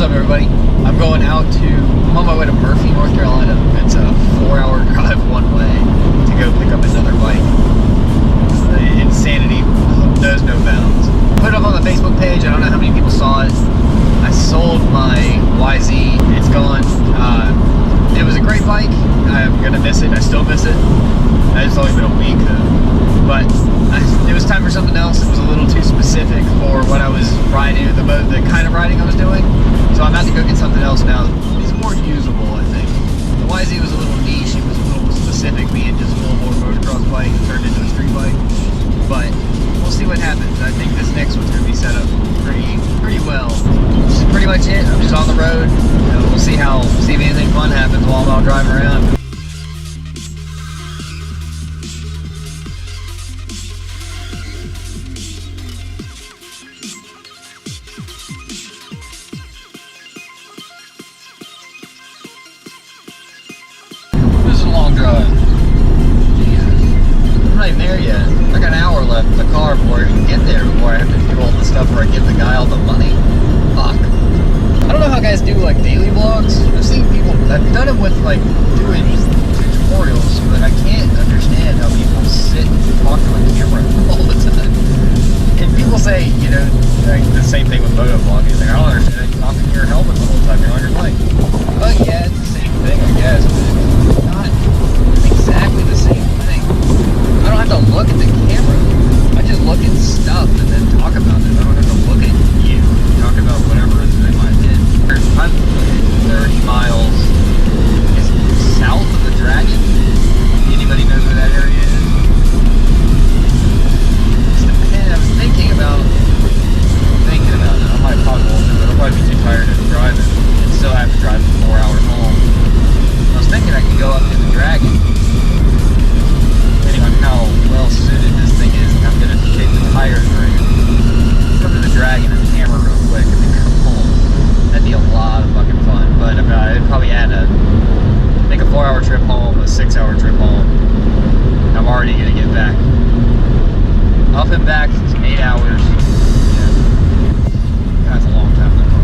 up, everybody? I'm on my way to Murphy, North Carolina. It's a 4-hour drive one way to go pick up another bike. The insanity knows no bounds. Put it up on the Facebook page. I don't know how many people saw it. I sold my YZ. It's gone. It was a great bike. I'm gonna miss it. I still miss it. It's only been a week though. But it was time for something else. It was a little too specific for what I was riding, the kind of riding I was doing. So I'm about to go get something else now. It's more usable, I think. The YZ was a little niche. It was a little specific, being just a little more motocross bike turned into a street bike. But we'll see what happens. I think this next one's gonna be set up pretty well. This is pretty much it. I'm just on the road. We'll see if anything fun happens while I'm out driving around. This is a long drive. Jesus. I'm not even there yet. I got an hour left in the car before I even get there, before I have to do all the stuff where I give the guy all the money. Fuck. I don't know how guys do like daily vlogs. I've seen people, I've done it with like doing tutorials, but I can't understand how people sit and talk to a camera all the time. And people say, like the same thing with motovlogging. Like, I don't understand you talking to your helmet the whole time you're on your bike. But yeah, it's the same thing, I guess, but it's not exactly the same thing. I don't have to look at the camera. I just look at stuff and then talk about it. I don't have to look at you. Talk about whatever is in my head. I'm 30 miles south of the Dragon. Anybody knows where that area is? And I was thinking about it. I might talk a little bit, but I'll probably be too tired of driving and still have to drive 4 hours home. I was thinking I could go up to the Dragon, depending on how well suited this thing is and how good a shape the tires are in. Come to the Dragon and hammer real quick and then come home. That'd be a lot of fucking fun, but it'd probably make a 4-hour trip home, a 6-hour trip home. I'm already gonna get back. Up and back, 8 hours. Yeah. That's a long time in the car.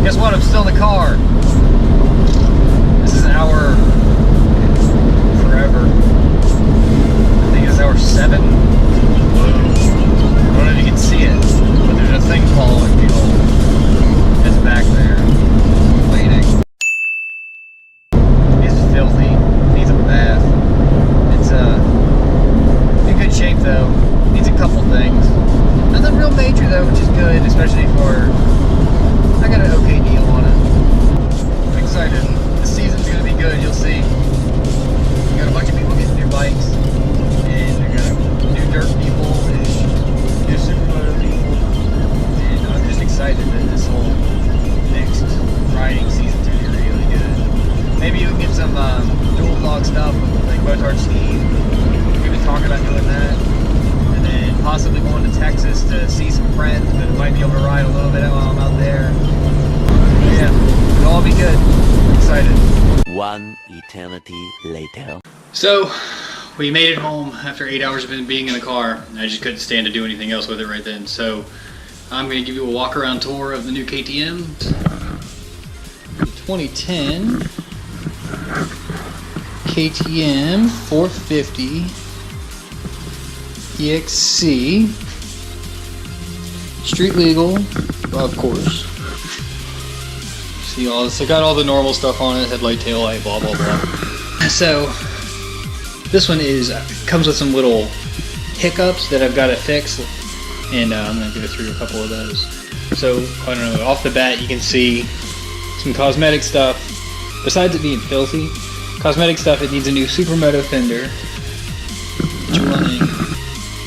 Guess what? I'm still in the car. This is hour forever. I think it's hour 7. Whoa. I don't know if you can see it, but there's a thing following me. It's back there, waiting. It's filthy. Needs a bath. It's in good shape though. Needs a couple things. Nothing real major though, which is good, especially for. I got an okay deal on it. I'm excited. This season's gonna be good, you'll see. We got a bunch of people getting new bikes, and we got new dirt people, and new supermoto people, and I'm just excited that this whole mixed riding season's gonna be really good. Maybe you can get some dual vlog stuff with like Motard Steve. We've been talking about doing that. And then possibly going to Texas to see some friends, but might be able to ride a little bit while I'm out there. Yeah, it'll all be good. I'm excited. One eternity later. So, we made it home after 8 hours of being in the car. I just couldn't stand to do anything else with it right then. So, I'm going to give you a walk around tour of the new KTM. 2010 KTM 450 EXC, street legal, of course. See all this, I got all the normal stuff on it, headlight, tail light, blah blah blah. So this one comes with some little hiccups that I've got to fix, and I'm going to go through a couple of those. So I don't know, off the bat you can see some cosmetic stuff. Besides it being filthy, cosmetic stuff, it needs a new Supermoto fender. It's running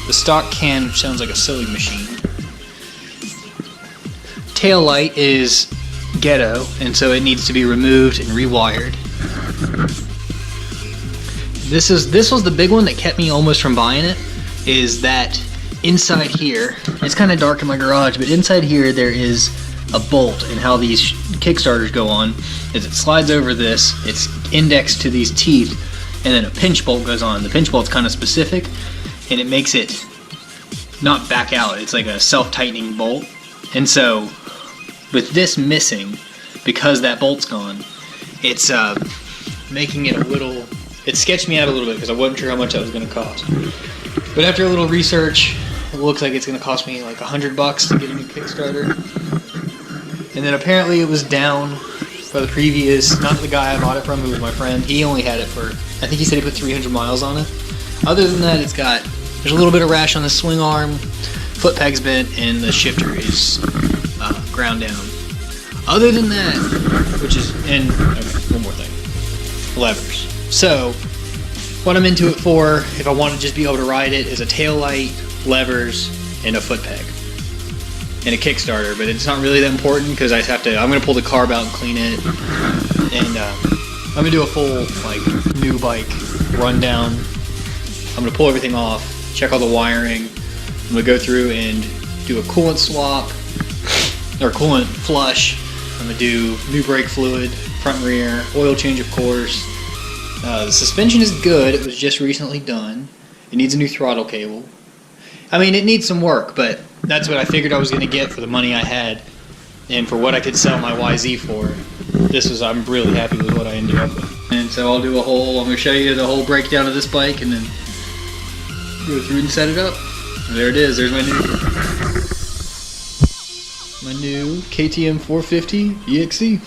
the stock can, which sounds like a sewing machine. Tail light is ghetto, and so it needs to be removed and rewired. This was the big one that kept me almost from buying it, is that inside here, it's kind of dark in my garage, but inside here there is a bolt, and how these Kickstarters go on is it slides over this, it's indexed to these teeth, and then a pinch bolt goes on. The pinch bolt's kind of specific, and it makes it not back out. It's like a self-tightening bolt. And so with this missing, because that bolt's gone, it's making it a little, it sketched me out a little bit because I wasn't sure how much that was going to cost. But after a little research, it looks like it's going to cost me like $100 to get a new Kickstarter. And then apparently it was down by the previous, not the guy I bought it from, who was my friend. He only had it for, I think he said he put 300 miles on it. Other than that, it's got, there's a little bit of rash on the swing arm, foot peg's bent, and the shifter is ground down. Other than that, which is, and okay, one more thing, levers. So, what I'm into it for, if I want to just be able to ride it, is a tail light, levers, and a foot peg. And a Kickstarter, but it's not really that important because I have to, I'm going to pull the carb out and clean it. And I'm going to do a full, like, new bike rundown. I'm going to pull everything off, check all the wiring. I'm going to go through and do a coolant swap, or coolant flush. I'm going to do new brake fluid, front and rear, oil change of course. The suspension is good, it was just recently done. It needs a new throttle cable. I mean, it needs some work, but that's what I figured I was going to get for the money I had, and for what I could sell my YZ for. This was, I'm really happy with what I ended up with. And so I'll do a whole, I'm going to show you the whole breakdown of this bike, and then go through and set it up. And there it is, there's my new KTM 450 EXC.